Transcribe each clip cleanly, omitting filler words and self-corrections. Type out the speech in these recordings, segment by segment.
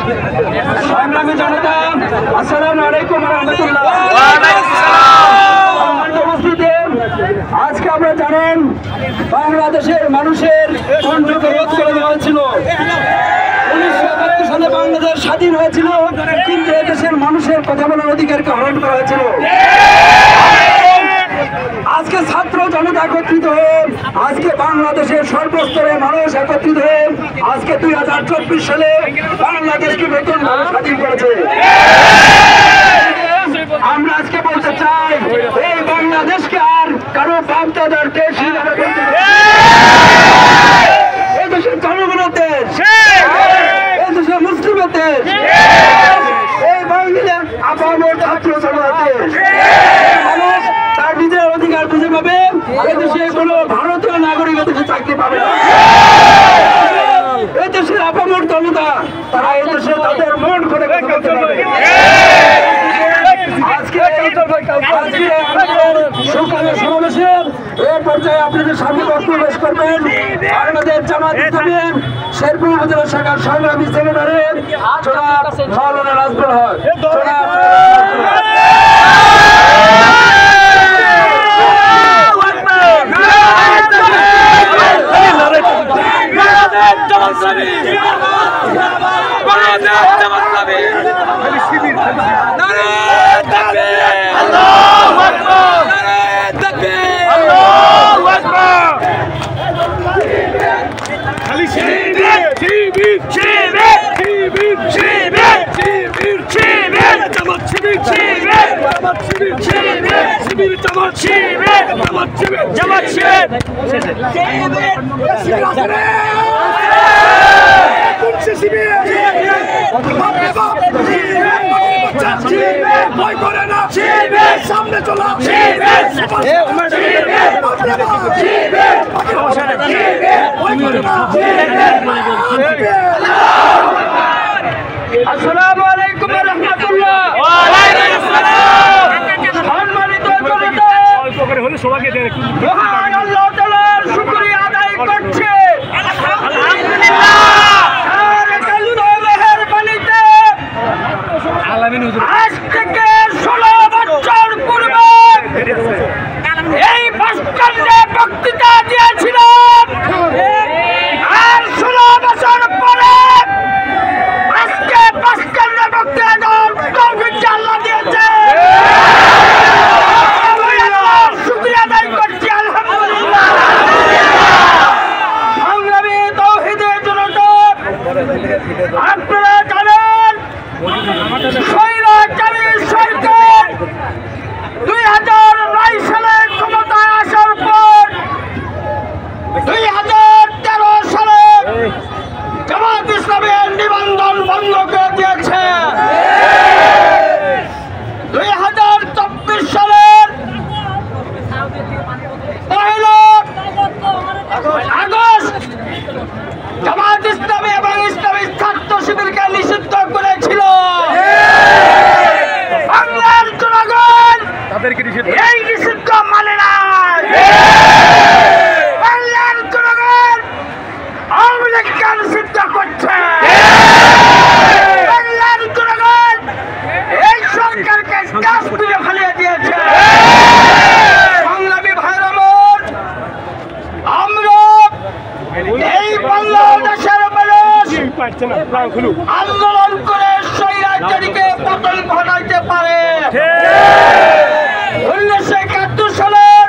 সংগ্রামী জনতা, আসসালামু আলাইকুম ওয়া রাহমাতুল্লাহ। আজকে আপনারা জানেন বাংলাদেশের মানুষের কণ্ঠকে রোধ করে দেওয়া হয়েছিল। 1971 সালে বাংলাদেশ স্বাধীন হয়েছিল, কিন্তু এদেশের মানুষের কথা বলার অধিকারকে হরণ করা হয়েছিল। আজকে ছাত্র জনতা একত্রিত হয়ে, আজকে বাংলাদেশের সর্বস্তরের মানুষ একত্রিত হয়ে আজকে 2024 সালে বাংলাদেশকে নতুনভাবে স্বাধীন করেছে। আমরা আজকে বলতে চাই, এই বাংলাদেশকে আর কারো বাপদাদার দেশ হিসেবে বলতে এই দেশের জনগণের দেশ, এই দেশের মুসলিমের দেশ, এই বাঙালির আপামর ছাত্র জনতার দেশ। মানুষ তার নিজের অধিকার বুঝে পাবে, এদেশে কোনো ভারতীয় নাগরিক এদেশে চাকরি পাবে না। এদেশের আপামর জনতা তারা এদেশে তাদের মন করে কথা বলতে পারবে। সকালের সমাবেশের এই পর্যায়ে আপনাদের সামনে বক্তব্য পেশ করবেন বাংলাদেশ জামাত ইসলামী শেরপুর উপজেলা শাখার সংগ্রামী সেক্রেটারি জনাব মাওলানা নাজমুল হক। সামনে চলো আসসালামু আলাইকুম ওয়া রাহমাতুল্লাহ। ওয়া আলাইকুম আসসালাম। সম্মানিত জনতা, অল্প করে হলে সবাইকে দেন। মহান আল্লাহ তাআলার শুকরিয়া আদায় করছে। আলহামদুলিল্লাহ। আর কালুর মেহেরবানিতে আজ থেকে 16 বছর পূর্বে এই ভাস্কর্যে বক্তৃতা দিয়েছিলাম, আর 16 বছর পরে আজকে ভাস্কর্যে বক্তৃতা দেওয়ার তৌফিক আল্লাহ দিয়েছে। শুকরিয়া আদায় করছি, আলহামদুলিল্লাহ। সংগ্রামী তাওহীদে জনতা, আপনারা জানেন স্বৈরাচারী সরকার 2009 সালে ক্ষমতায় আসার পর 2013 সালে জামাত ইসলামের নিবন্ধন বন্ধ করে দিয়েছে। 2024 সালের 1 আগস্ট জামাত ইসলামী এবং ইসলামী ছাত্র শিবিরকে নিষিদ্ধ করেছিল। বাংলার জনগণ এই নিষিদ্ধ মানে না। বাংলার জনগণ আওয়ামী লীগকে নিষিদ্ধ করছে। বাংলার জনগণ এই সরকারকে ডাস্টবিনে ফেলিয়ে দিয়েছে। সংগ্রামী ভাইরা আমার, আমরা এই বাংলাদেশের মানুষ আন্দোলন করে স্বৈরাচারীকে পতন ঘটাইতে পারে। 1971 সালের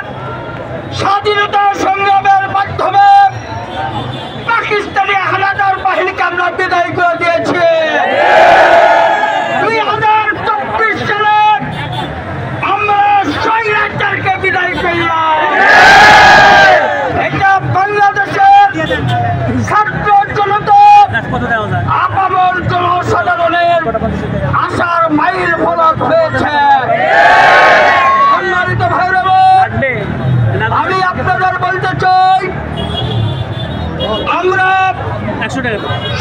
স্বাধীনতা সংগ্রামের মাধ্যমে পাকিস্তানি হানাদার বাহিনীকে আমরা বিদায় করে দিয়েছি। 2024 সালে আমরা স্বৈরাচারকে বিদায় করলাম। এটা বাংলাদেশের ছাত্র জনতা আপামর জনসাধারণের আশার মাইল ফলক হয়েছে। সম্মানিত ভাইরা, আমি আপনাদের বলতে চাই, আমরা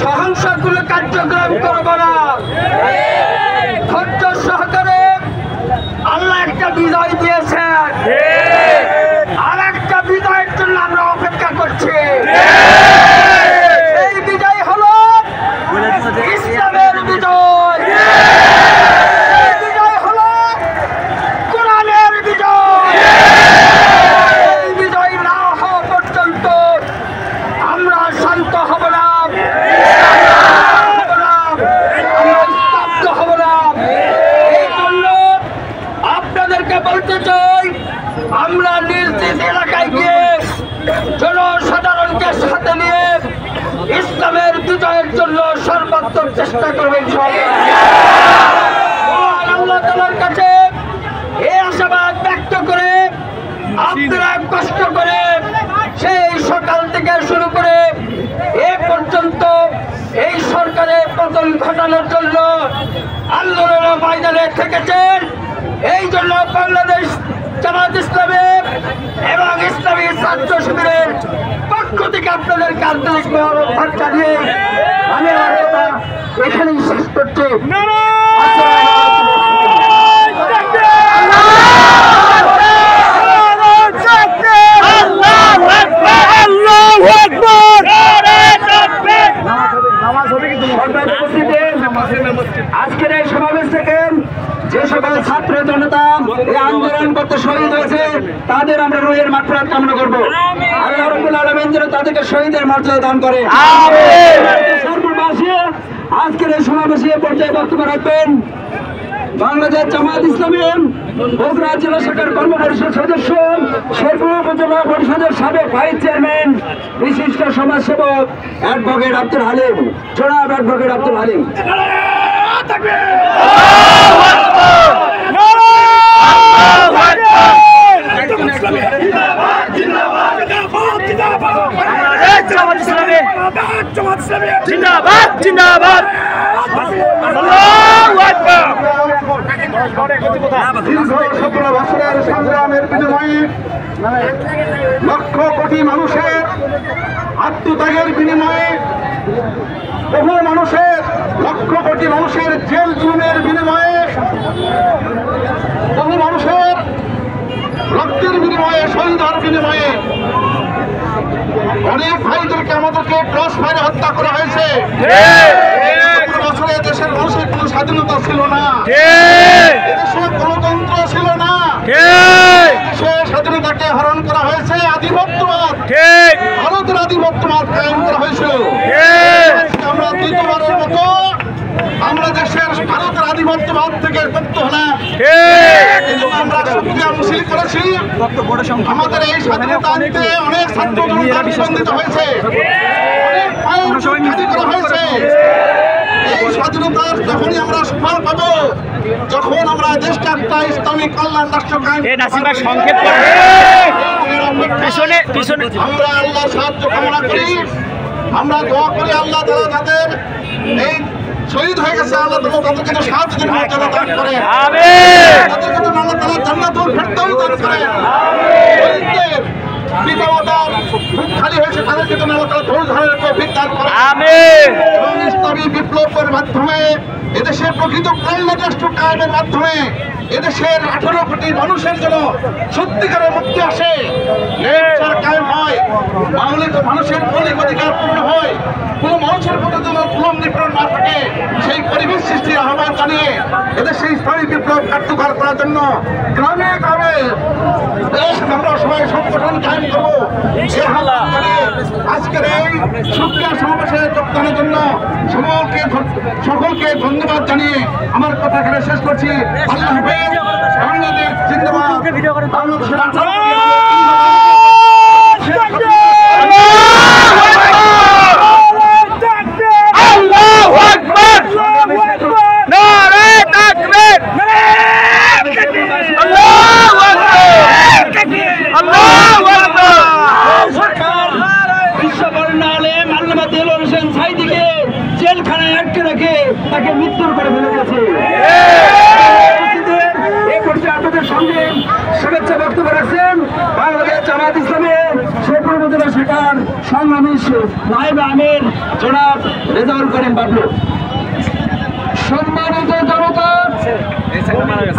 সহিংসতামূলক কার্যক্রম করব না। ধৈর্য সহকারে আল্লাহ একটা বিজয় দিয়েছেন, আর একটা বিজয়ের জন্য আমরা অপেক্ষা করছি। এই বিজয় হলো ইসলামের সর্বাত্মক চেষ্টা করবেন আল্লাহ তাআলার কাছে এই আশাবাদ ব্যক্ত করে আপনারা কষ্ট করে সেই সকাল থেকে শুরু করে এ পর্যন্ত এই সরকারের পতন ঘটানোর জন্য আন্দোলন ময়দানে থেকেছেন। এই জন্য বাংলাদেশ জামাত ইসলামী এবং ইসলামী ছাত্র শিবিরের পক্ষ থেকে আপনাদেরকে আন্তরিক মোবারকবাদ জানিয়ে আমি আমার কথা এখানেই শেষ করছি। আজকের এই সমাবেশ থেকে যে সকল ছাত্র জনতা এই আন্দোলন করতে শহীদ হয়েছে তাদের আমরা রুহের মাগফিরাত কামনা করবো। আল্লাহ রাব্বুল আলামিন যেন তাদেরকে শহীদের মর্যাদা দান করে। সর্ববাসী আজকের এই সমাবেশে পর্যায়ে বক্তব্য রাখবেন বাংলাদেশ জামাত ইসলামী বগুড়া জেলা শাখার কর্মপরিষদ সদস্য, শেরপুর উপজেলা পরিষদের সাবেক ভাইস চেয়ারম্যান, বিশিষ্ট সমাজসেবক অ্যাডভোকেট আব্দুল হালিম, জনাব অ্যাডভোকেট আব্দুল হালিম। জিন্দাবাদ জিন্দাবাদ দীর্ঘ 17 বছরের সংগ্রামের বিনিময়ে লক্ষ কোটি মানুষের আত্মত্যাগের বিনিময়ে বহু মানুষের লক্ষ কোটি মানুষের জেল জুলুমের বিনিময়ে বহু মানুষের রক্তের বিনিময়ে শহীদ হওয়ার বিনিময়ে অনেক ভাইদেরকে আমাদেরকে ক্রস ফায়ারে হত্যা করা হয়েছে। বছরে দেশের মানুষের কোনো স্বাধীনতা ছিল না, এদেশের গণতন্ত্র ছিল না, দেশের স্বাধীনতাকে হরণ করা হয়েছে। আধিপত্যবাদ, ভারতের আধিপত্যবাদ কায়েম করা হয়েছিল। আমরা দ্বিতীয়বারের মতো আমরা দেশের ভারতের আধিপত্যবাদ থেকে মুক্ত হলাম। আমরা শুকরিয়া মিছিল করেছি। আমাদের এই স্বাধীনতা আনতে অনেক ছাত্র জনতা নিবন্ধিত হয়েছে, অনেক পায়ের খালি করা হয়েছে। এই স্বাধীনতার যখনই আমরা সুফল পাবো, যখন আমরা দেশটা একটা ইসলামিক কল্যাণ রাষ্ট্র কায়েম আমরা আল্লাহ সাহায্য কামনা করি। আমরা দোয়া করি আল্লাহ তাআলা তাদের এই শহীদ হয়ে গেছে, আল্লাহ তাআলা তাদেরকে সাহায্যের মর্যাদা দান করেন, তাদেরকে আল্লাহ তাআলা জান্নাতুল ফেরদাউস দান করেন। শহীদদের পিতামাতার বুক খালি হয়েছে, তাদেরকে আল্লাহ তাআলা ধৈর্য ধারণের তৌফিক দান করেন। আমিন। ইসলামী বিপ্লবের মাধ্যমে এদেশের প্রকৃত কল্যাণ রাষ্ট্র কায়েমের মাধ্যমে এদেশের 18 কোটি মানুষের জন্য সত্যিকারের মুক্তি আসে, কায়েম হয়, মানুষের মৌলিক অধিকার পূর্ণ হয়, কোনো মানুষের প্রতি যেন জুলুম নিপীড়ন না থাকে, সেই পরিবেশ সৃষ্টির আহ্বান জানিয়ে এদেশে ইসলামী বিপ্লব কার্যকর করার জন্য গ্রামে গ্রামে আমরা সবাই সংগঠন কায়েম করবো। আজকের এই শুকরিয়া সমাবেশে যোগদানের জন্য সকলকে ধন্যবাদ জানিয়ে আমার কথা এখানে শেষ করছি। আল্লাহ হাফেজ। বাংলাদেশ জিন্দাবাদ। জেলখানায় আটকে রেখে তাকে মৃত্যুর করে ফেলে গেছে। এই পর্যায়ে আপনাদের সঙ্গে শুভেচ্ছা বক্তব্য রাখছেন বাংলাদেশ জামাত ইসলামী শেরপুর উপজেলা শাখার সংগ্রামী নায়েব আমির জনাব রেজাউল করিম বাবলু। সম্মানিত জনতা,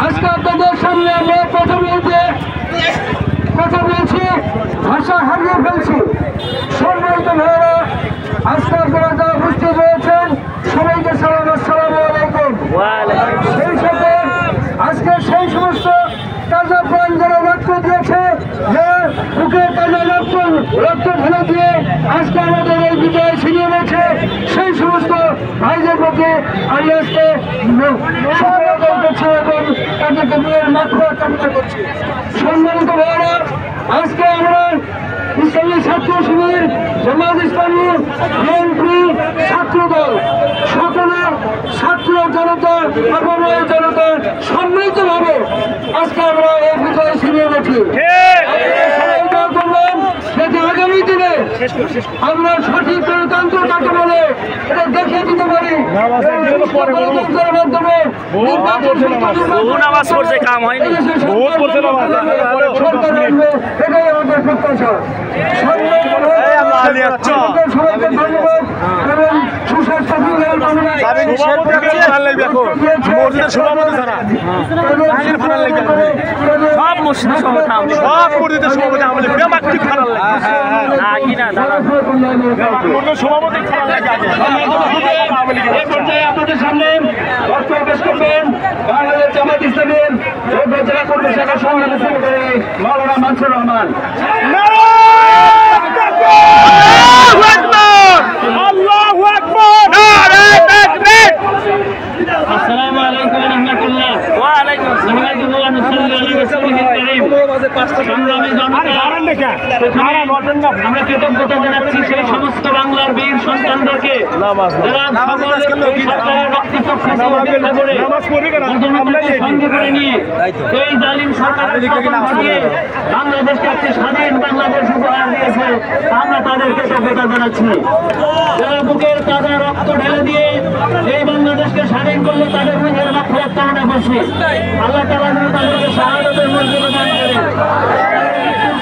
আজকে আপনাদের সামনে আমরা কথা বলছি, ভাষা হারিয়ে ফেলছি। সম্মানিত ভাইয়েরা, আজকে আপনারা যারা উপস্থিত রয়েছেন সবাইকে সালাম, আসসালামু আলাইকুম। সেই সাথে আজকে সেই সমস্ত তাজা প্রাণ যারা রক্ত দিয়েছে, যারা বুকে তাজা রক্ত ঢেলে দিয়ে আজকে আমাদের এই বিজয় ছিনিয়ে নিয়েছে, সেই সমস্ত ভাইদের প্রতি আমি আজকে সহায়তা করছি এবং তাদেরকে নিয়ে মাত্রা কামনা করছি। সম্মানিত ভাইয়েরা, আজকে আমরা ইসলামী ছাত্র শিবির, জামায়াত ইসলামী, বিএনপি, ছাত্রদল, সকলে ছাত্র জনতা এবং এই জনতা সম্মিলিতভাবে আজকে আমরা এই বিজয় ছিনিয়ে দেখি। যাতে আগামী দিনে আমরা সঠিক গণতন্ত্র কাকে বলে এটা দেখিয়ে দিতে পারি। গণতন্ত্রের মাধ্যমে কাম হয়নি, এটাই আমাদের প্রত্যাশা। সবাইকে ধন্যবাদ এবং সুস্বাস্থ্য সব মসজিদের সব মসজিদের সভাপতি আমাদের বেমাক্তি খারাপ আপনাদের সামনে বক্তব্য পেশ করবেন বাংলাদেশ জামায়াত ইসলামীর জেলা কর্মী শাখার সংগ্রামী সেক্রেটারি মাওলানা মানসুর রহমান। আসসালামু আলাইকুম ওয়া রাহমাতুল্লাহ। ওয়া আলাইকুম আমরা কৃতজ্ঞতা জানাচ্ছি সেই সমস্ত বাংলার বীর সন্তানদেরকে সঙ্গে করে নিয়ে এই জালিম সরকারের বাংলাদেশকে একটি স্বাধীন বাংলাদেশ উপহার দিয়েছে। আমরা তাদের কৃতজ্ঞতা জানাচ্ছি। যারা বুকের তাজা রক্ত ঢেলে দিয়ে এই বাংলাদেশকে স্বাধীন করলে তাদের নিজের মাত্রার কামনা করছি। আল্লাহ তাআলা যেন তাদেরকে শাহাদাতের মর্যাদা দান করেন।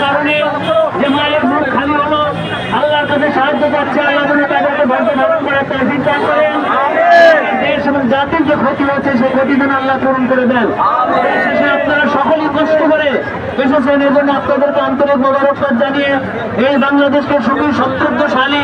কারণে যে মায়ের মুখ খালি হলো, আল্লাহর কাছে সাহায্য পাচ্ছে, আল্লাহ যেন তাদেরকে ধৈর্য ধারণ করার তৌফিক দান করেন। দেশ এবং জাতির যে ক্ষতি হচ্ছে সেই ক্ষতি যেন আল্লাহ পূরণ করে দেন। শেষে আপনারা সকলেই কষ্ট করে এসেছেন, এই জন্য আপনাদেরকে আন্তরিক মোবারকবাদ জানিয়ে এই বাংলাদেশকে সুখী সমৃদ্ধশালী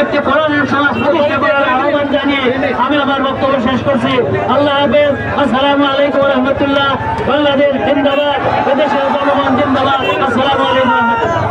একটি কোরআনের সমাজ প্রতিষ্ঠা করার আহ্বান জানিয়ে আমি আমার বক্তব্য শেষ করছি। আল্লাহ হাফেজ। আসসালামু আলাইকুম ওয়া রাহমাতুল্লাহ। বাংলাদেশ জিন্দাবাদ, এদেশের জনগণ জিন্দাবাদ। আসসালামু আলাইকুম ওয়া রাহমাতুল্লাহ।